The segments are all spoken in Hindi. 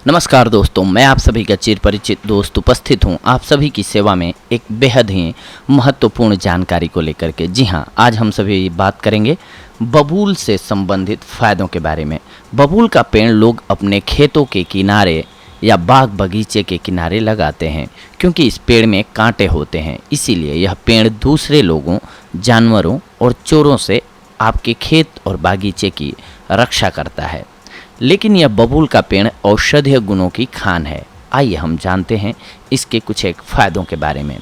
नमस्कार दोस्तों, मैं आप सभी का चिर परिचित दोस्त उपस्थित हूं आप सभी की सेवा में एक बेहद ही महत्वपूर्ण जानकारी को लेकर के। जी हां, आज हम सभी बात करेंगे बबूल से संबंधित फ़ायदों के बारे में। बबूल का पेड़ लोग अपने खेतों के किनारे या बाग बगीचे के किनारे लगाते हैं क्योंकि इस पेड़ में कांटे होते हैं। इसीलिए यह पेड़ दूसरे लोगों, जानवरों और चोरों से आपके खेत और बागीचे की रक्षा करता है। लेकिन यह बबूल का पेड़ औषधीय गुणों की खान है। आइए हम जानते हैं इसके कुछ एक फ़ायदों के बारे में।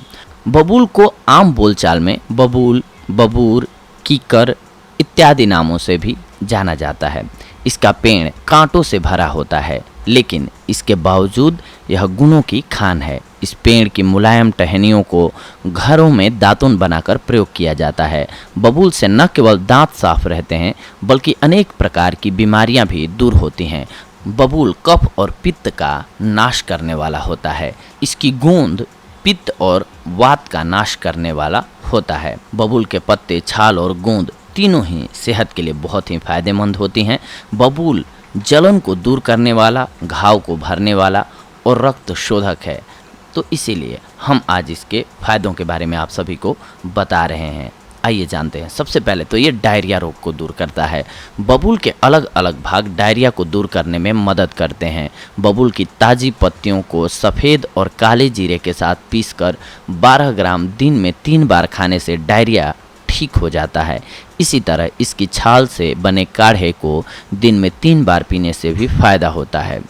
बबूल को आम बोलचाल में बबूल, बबूर, कीकर इत्यादि नामों से भी जाना जाता है। इसका पेड़ कांटों से भरा होता है, लेकिन इसके बावजूद यह गुणों की खान है। इस पेड़ की मुलायम टहनियों को घरों में दातुन बनाकर प्रयोग किया जाता है। बबूल से न केवल दांत साफ रहते हैं, बल्कि अनेक प्रकार की बीमारियां भी दूर होती हैं। बबूल कफ और पित्त का नाश करने वाला होता है। इसकी गूंद पित्त और वात का नाश करने वाला होता है। बबूल के पत्ते, छाल और गूंद तीनों ही सेहत के लिए बहुत ही फायदेमंद होती हैं। बबूल जलन को दूर करने वाला, घाव को भरने वाला और रक्त शोधक है। तो इसीलिए हम आज इसके फ़ायदों के बारे में आप सभी को बता रहे हैं। आइए जानते हैं। सबसे पहले तो ये डायरिया रोग को दूर करता है। बबूल के अलग अलग भाग डायरिया को दूर करने में मदद करते हैं। बबूल की ताज़ी पत्तियों को सफ़ेद और काले जीरे के साथ पीसकर 12 ग्राम दिन में 3 बार खाने से डायरिया ठीक हो जाता है। इसी तरह इसकी छाल से बने काढ़े को दिन में 3 बार पीने से भी फ़ायदा होता है।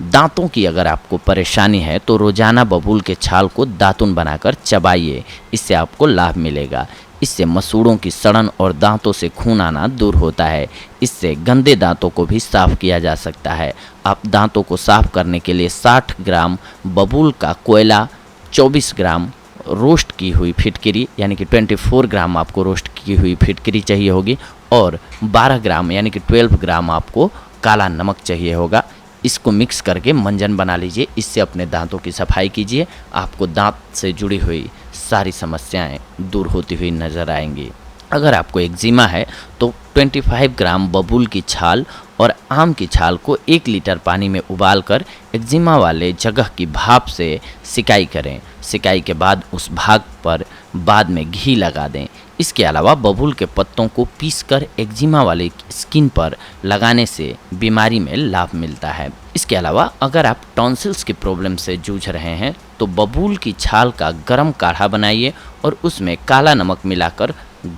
दांतों की अगर आपको परेशानी है तो रोज़ाना बबूल के छाल को दातुन बनाकर चबाइए, इससे आपको लाभ मिलेगा। इससे मसूड़ों की सड़न और दांतों से खून आना दूर होता है। इससे गंदे दांतों को भी साफ़ किया जा सकता है। आप दांतों को साफ़ करने के लिए 60 ग्राम बबूल का कोयला, 24 ग्राम रोस्ट की हुई फिटकरी यानी कि 24 ग्राम आपको रोस्ट की हुई फिटकरी चाहिए होगी और 12 ग्राम यानी कि 12 ग्राम आपको काला नमक चाहिए होगा। इसको मिक्स करके मंजन बना लीजिए। इससे अपने दांतों की सफाई कीजिए। आपको दांत से जुड़ी हुई सारी समस्याएं दूर होती हुई नज़र आएंगी। अगर आपको एक्जिमा है तो 25 ग्राम बबूल की छाल और आम की छाल को 1 लीटर पानी में उबालकर एक्जिमा वाले जगह की भाप से सिकाई करें। सिकाई के बाद उस भाग पर बाद में घी लगा दें। इसके अलावा बबूल के पत्तों को पीसकर एक्जिमा वाले स्किन पर लगाने से बीमारी में लाभ मिलता है। इसके अलावा अगर आप टॉन्सिल्स की प्रॉब्लम से जूझ रहे हैं तो बबूल की छाल का गर्म काढ़ा बनाइए और उसमें काला नमक मिलाकर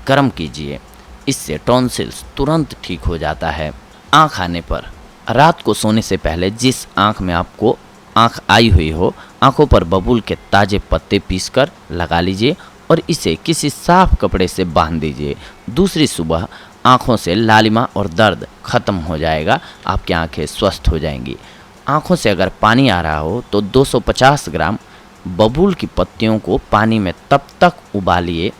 गर्म कीजिए। इससे टॉन्सिल्स तुरंत ठीक हो जाता है। आँख आने पर रात को सोने से पहले जिस आँख में आपको आँख आई हुई हो, आँखों पर बबूल के ताज़े पत्ते पीसकर लगा लीजिए और इसे किसी साफ कपड़े से बांध दीजिए। दूसरी सुबह आँखों से लालिमा और दर्द खत्म हो जाएगा। आपकी आँखें स्वस्थ हो जाएंगी। आँखों से अगर पानी आ रहा हो तो 250 ग्राम बबूल की पत्तियों को पानी में तब तक उबालिए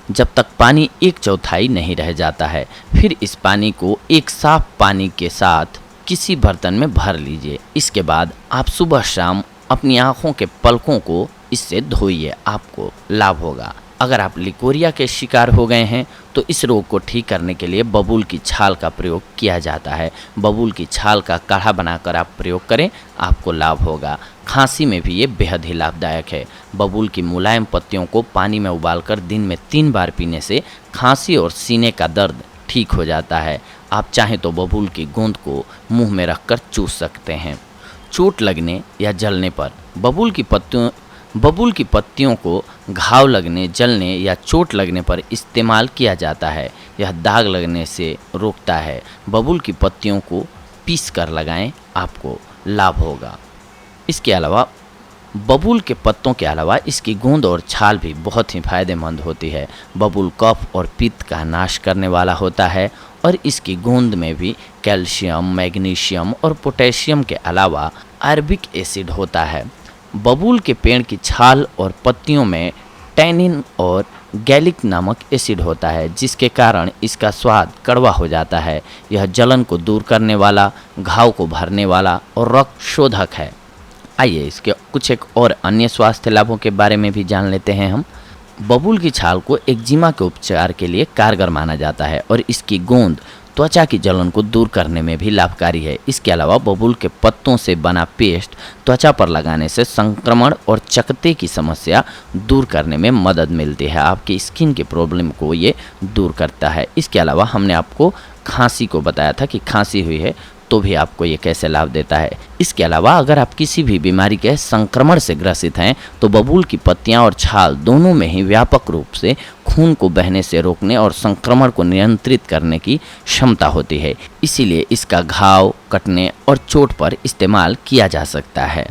जब तक पानी 1/4 नहीं रह जाता है। फिर इस पानी को एक साफ पानी के साथ किसी बर्तन में भर लीजिए। इसके बाद आप सुबह शाम अपनी आँखों के पलकों को इससे धोइए, आपको लाभ होगा। अगर आप लिकोरिया के शिकार हो गए हैं तो इस रोग को ठीक करने के लिए बबूल की छाल का प्रयोग किया जाता है। बबूल की छाल का काढ़ा बनाकर आप प्रयोग करें, आपको लाभ होगा। खांसी में भी ये बेहद ही लाभदायक है। बबूल की मुलायम पत्तियों को पानी में उबालकर दिन में 3 बार पीने से खांसी और सीने का दर्द ठीक हो जाता है। आप चाहें तो बबूल की गूंद को मुंह में रखकर चूस सकते हैं। चोट लगने या जलने पर बबूल की पत्तियों को घाव लगने, जलने या चोट लगने पर इस्तेमाल किया जाता है। यह दाग लगने से रोकता है। बबूल की पत्तियों को पीस कर लगाएं, आपको लाभ होगा। इसके अलावा बबूल के पत्तों के अलावा इसकी गूंद और छाल भी बहुत ही फायदेमंद होती है। बबूल कफ और पित्त का नाश करने वाला होता है और इसकी गूंद में भी कैल्शियम, मैग्नीशियम और पोटेशियम के अलावा अरबिक एसिड होता है। बबूल के पेड़ की छाल और पत्तियों में टैनिन और गैलिक नामक एसिड होता है, जिसके कारण इसका स्वाद कड़वा हो जाता है। यह जलन को दूर करने वाला, घाव को भरने वाला और रक्त शोधक है। आइए इसके कुछ एक और अन्य स्वास्थ्य लाभों के बारे में भी जान लेते हैं हम। बबूल की छाल को एक्जिमा के उपचार के लिए कारगर माना जाता है और इसकी गूंद त्वचा की जलन को दूर करने में भी लाभकारी है। इसके अलावा बबूल के पत्तों से बना पेस्ट त्वचा पर लगाने से संक्रमण और चकत्ते की समस्या दूर करने में मदद मिलती है। आपकी स्किन के प्रॉब्लम को ये दूर करता है। इसके अलावा हमने आपको खांसी को बताया था कि खांसी हुई है तो भी आपको ये कैसे लाभ देता है। इसके अलावा अगर आप किसी भी बीमारी के संक्रमण से ग्रसित हैं तो बबूल की पत्तियां और छाल दोनों में ही व्यापक रूप से खून को बहने से रोकने और संक्रमण को नियंत्रित करने की क्षमता होती है। इसीलिए इसका घाव, कटने और चोट पर इस्तेमाल किया जा सकता है।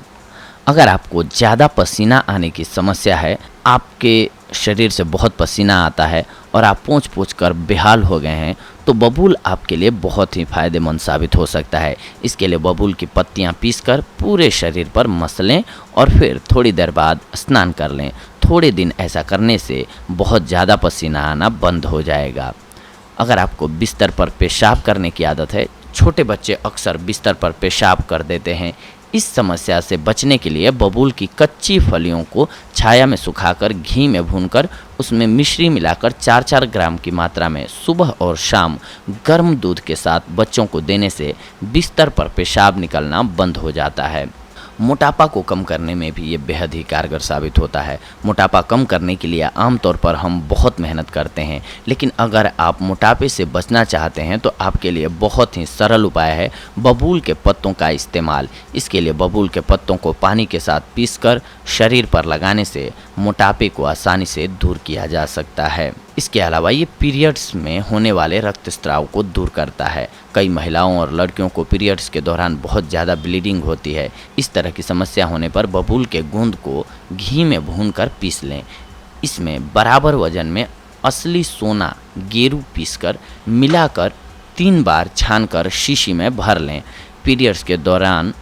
अगर आपको ज़्यादा पसीना आने की समस्या है, आपके शरीर से बहुत पसीना आता है और आप पोंछ पोंछ कर बेहाल हो गए हैं, तो बबूल आपके लिए बहुत ही फायदेमंद साबित हो सकता है। इसके लिए बबूल की पत्तियां पीसकर पूरे शरीर पर मस लें और फिर थोड़ी देर बाद स्नान कर लें। थोड़े दिन ऐसा करने से बहुत ज़्यादा पसीना आना बंद हो जाएगा। अगर आपको बिस्तर पर पेशाब करने की आदत है, छोटे बच्चे अक्सर बिस्तर पर पेशाब कर देते हैं, इस समस्या से बचने के लिए बबूल की कच्ची फलियों को छाया में सुखाकर घी में भूनकर उसमें मिश्री मिलाकर 4-4 ग्राम की मात्रा में सुबह और शाम गर्म दूध के साथ बच्चों को देने से बिस्तर पर पेशाब निकलना बंद हो जाता है। मोटापा को कम करने में भी ये बेहद ही कारगर साबित होता है। मोटापा कम करने के लिए आमतौर पर हम बहुत मेहनत करते हैं, लेकिन अगर आप मोटापे से बचना चाहते हैं तो आपके लिए बहुत ही सरल उपाय है बबूल के पत्तों का इस्तेमाल। इसके लिए बबूल के पत्तों को पानी के साथ पीसकर शरीर पर लगाने से मोटापे को आसानी से दूर किया जा सकता है। इसके अलावा ये पीरियड्स में होने वाले रक्तस्राव को दूर करता है। कई महिलाओं और लड़कियों को पीरियड्स के दौरान बहुत ज़्यादा ब्लीडिंग होती है। इस तरह की समस्या होने पर बबूल के गूंद को घी में भूनकर पीस लें। इसमें बराबर वजन में असली सोना गेरू पीसकर मिलाकर 3 बार छानकर शीशी में भर लें। पीरियड्स के दौरान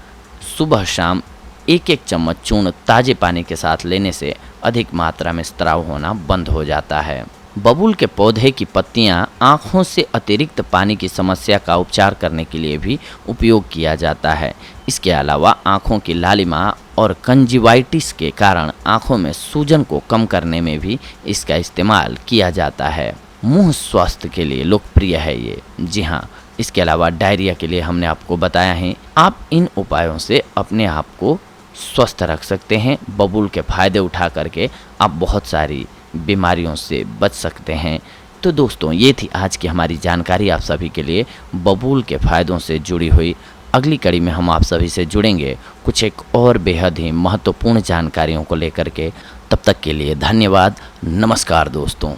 सुबह शाम 1-1 चम्मच चूर्ण ताज़े पानी के साथ लेने से अधिक मात्रा में स्राव होना बंद हो जाता है। बबूल के पौधे की पत्तियां आँखों से अतिरिक्त पानी की समस्या का उपचार करने के लिए भी उपयोग किया जाता है। इसके अलावा आँखों की लालिमा और कंजिवाइटिस के कारण आँखों में सूजन को कम करने में भी इसका इस्तेमाल किया जाता है। मुंह स्वास्थ्य के लिए लोकप्रिय है ये। जी हाँ, इसके अलावा डायरिया के लिए हमने आपको बताया है। आप इन उपायों से अपने आप को स्वस्थ रख सकते हैं। बबूल के फ़ायदे उठा करके आप बहुत सारी बीमारियों से बच सकते हैं। तो दोस्तों, ये थी आज की हमारी जानकारी आप सभी के लिए बबूल के फ़ायदों से जुड़ी हुई। अगली कड़ी में हम आप सभी से जुड़ेंगे कुछ एक और बेहद ही महत्वपूर्ण जानकारियों को लेकर के। तब तक के लिए धन्यवाद। नमस्कार दोस्तों।